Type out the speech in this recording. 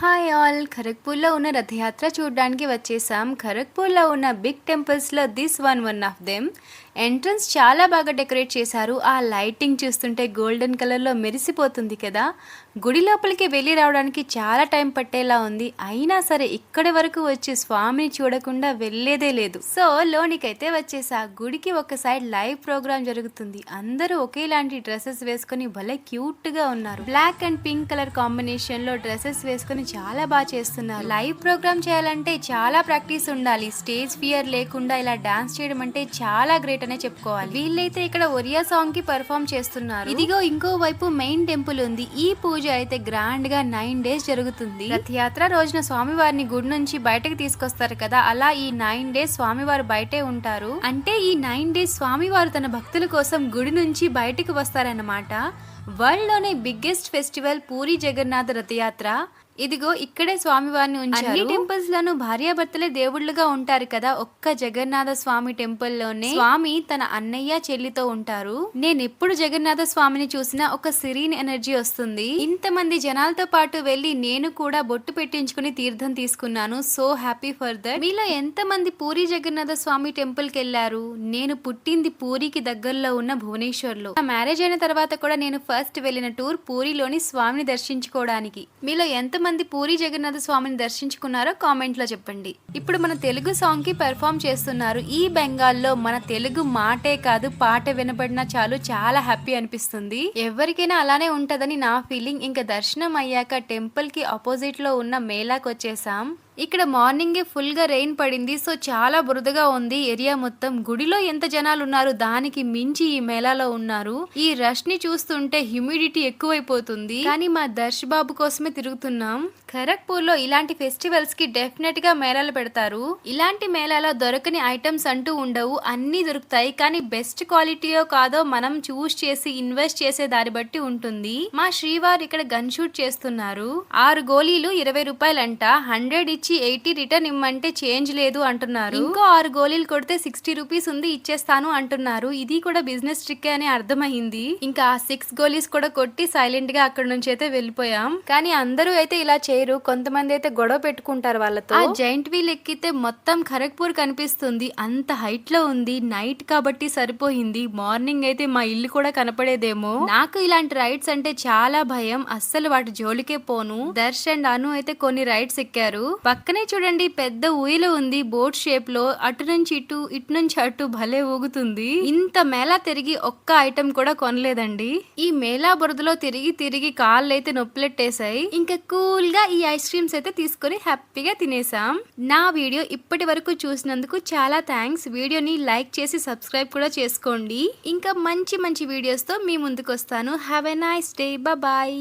Hi all! ఖరగ్‌పూర్‌లో ఉన్న రథయాత్ర చూడడానికి వచ్చేసాం. ఖరగ్‌పూర్‌లో ఉన్న బిగ్ టెంపుల్స్‌లో this one of them. Entrance చాలా బాగా డెకరేట్ చేశారు. ఆ లైటింగ్ చూస్తుంటే గోల్డెన్ కలర్‌లో మెరిసిపోతుంది కదా! గుడి లోపలికి వెళ్ళి రావడానికి చాలా టైం పట్టేలా ఉంది. అయినా సరే ఇక్కడి వరకు వచ్చి స్వామిని చూడకుండా వెళ్ళేదే లేదు. సో లోనికైతే వచ్చేసా. గుడికి ఒక సైడ్ లైవ్ ప్రోగ్రామ్ జరుగుతుంది. అందరూ ఒకేలాంటి డ్రెస్సెస్ వేసుకొని భలే క్యూట్‌గా ఉన్నారు. బ్లాక్ అండ్ పింక్ కలర్ కాంబినేషన్‌లో డ్రెస్సెస్ వేసుకొని చాలా బాగా చేస్తున్నారు. లైవ్ ప్రోగ్రామ్ చేయాలంటే చాలా ప్రాక్టీస్ ఉండాలి. స్టేజ్ ఫియర్ లేకుండా ఇలా డాన్స్ చేయడం అంటే చాలా గ్రేట్ అనే చెప్పుకోవాలి. వీళ్ళైతే ఇక్కడ ఒరియా సాంగ్ కి పర్ఫామ్ చేస్తున్నారు. ఇదిగో ఇంకో వైపు మెయిన్ టెంపుల్ ఉంది. ఈ పూజ అయితే గ్రాండ్ గా 9 days జరుగుతుంది. రథయాత్ర రోజున స్వామివారిని గుడి నుంచి బయటకు తీసుకొస్తారు కదా, అలా ఈ 9 days స్వామివారు బయటే ఉంటారు. అంటే ఈ 9 days స్వామివారు తన భక్తుల కోసం గుడి నుంచి బయటకు వస్తారన్నమాట. వరల్డ్ లోనే బిగ్గెస్ట్ ఫెస్టివల్ పూరి జగన్నాథ రథయాత్ర. ఇదిగో ఇక్కడే స్వామివారిని ఉంచారు. అన్ని టెంపుల్స్ లోనూ భార్యాభర్తలే దేవుళ్ళుగా ఉంటారు కదా, ఒక్క జగన్నాథ స్వామి టెంపుల్ లోనే స్వామి తన అన్నయ్య చెల్లితో ఉంటారు. నేను ఎప్పుడు జగన్నాథ స్వామిని చూసినా ఒక సిరీన్ ఎనర్జీ వస్తుంది. ఇంతమంది జనాలతో పాటు వెళ్లి నేను కూడా బొట్టు పెట్టించుకుని తీర్థం తీసుకున్నాను. So happy for that. మీలో ఎంత మంది పూరి జగన్నాథ స్వామి టెంపుల్ కి వెళ్లారు? నేను పుట్టింది పూరికి దగ్గరలో ఉన్న భువనేశ్వర్ లో. మ్యారేజ్ అయిన తర్వాత కూడా నేను ఫస్ట్ వెళ్ళిన టూర్ పూరిలోని స్వామిని దర్శించుకోవడానికి. మీలో ఎంత మంది పూరి జగన్నాథ స్వామిని దర్శించుకున్నారో కామెంట్ లో చెప్పండి. ఇప్పుడు మన తెలుగు సాంగ్ కి పెర్ఫామ్ చేస్తున్నారు. ఈ బెంగాల్లో మన తెలుగు మాటే కాదు, పాట వినబడినా చాలు చాలా హ్యాపీ అనిపిస్తుంది. ఎవరికైనా అలానే ఉంటదని నా ఫీలింగ్. ఇంకా దర్శనం అయ్యాక టెంపుల్ కి ఆపోజిట్ లో ఉన్న మేళాకి వచ్చేసాం. ఇక్కడ మార్నింగే ఫుల్ గా రెయిన్ పడింది. సో చాలా బురదగా ఉంది ఏరియా మొత్తం. గుడిలో ఎంత జనాలు ఉన్నారు, దానికి మించి ఈ మేళాలో ఉన్నారు. ఈ రష్ ని చూస్తుంటే హ్యూమిడిటీ ఎక్కువైపోతుంది. కానీ మా దర్శ్ బాబు కోసమే తిరుగుతున్నాం. ఖరగ్‌పూర్ లో ఇలాంటి ఫెస్టివల్స్ కి డెఫినెట్ గా మేళాలు పెడతారు. ఇలాంటి మేళాలో దొరకని ఐటమ్స్ అంటూ ఉండవు, అన్ని దొరుకుతాయి. కానీ బెస్ట్ క్వాలిటీయో కాదో మనం చూస్ చేసి ఇన్వెస్ట్ చేసే దాన్ని బట్టి ఉంటుంది. మా శ్రీవారు ఇక్కడ గన్ షూట్ చేస్తున్నారు. 6 గోళీలు 20 రూపాయలంట. 100 ఇచ్చి 80 రిటర్న్ ఇమ్మంటే చేంజ్ లేదు అంటున్నారు. ఇంకో 6 గోళీలు కొడితే 60 రూపీస్ ఉంది ఇచ్చేస్తాను అంటున్నారు. ఇది కూడా బిజినెస్ ట్రిక్ అని అర్థమైంది. ఇంకా 6 గోళీస్ కూడా కొట్టి సైలెంట్ గా అక్కడ నుంచి అయితే వెళ్ళిపోయాం. కానీ అందరూ అయితే ఇలా చేయరు. కొంతమంది అయితే గొడవ పెట్టుకుంటారు వాళ్ళతో. ఆ జైంట్ వీల్ ఎక్కితే మొత్తం ఖరగ్‌పూర్ కనిపిస్తుంది. అంత హైట్ లో ఉంది. నైట్ కాబట్టి సరిపోయింది. మార్నింగ్ అయితే మా ఇల్లు కూడా కనపడేదేమో. నాకు ఇలాంటి రైడ్స్ అంటే చాలా భయం. అస్సలు వాటి జోలికే పోను. దర్శ్ అండ్ అను అయితే కొన్ని రైడ్స్ ఎక్కారు. పక్కనే చూడండి పెద్ద ఊయల ఉంది బోట్ షేప్ లో. అటు నుంచి ఇటు, ఇటు నుంచి అటు భలే ఊగుతుంది. ఇంత మేళా తిరిగి ఒక్క ఐటెం కూడా కొనలేదండి. ఈ మేళా బురదలో తిరిగి తిరిగి కాళ్ళు అయితే నొప్పిలెట్టేశాయి. ఇంకా కూల్ గా ఈ ఐస్ క్రీమ్స్ అయితే తీసుకొని హ్యాపీగా తినేసాం. నా వీడియో ఇప్పటి వరకు చూసినందుకు చాలా థ్యాంక్స్. వీడియోని లైక్ చేసి సబ్స్క్రైబ్ కూడా చేసుకోండి. ఇంకా మంచి మంచి వీడియోస్ తో మీ ముందుకు వస్తాను. Have a nice day. Bye.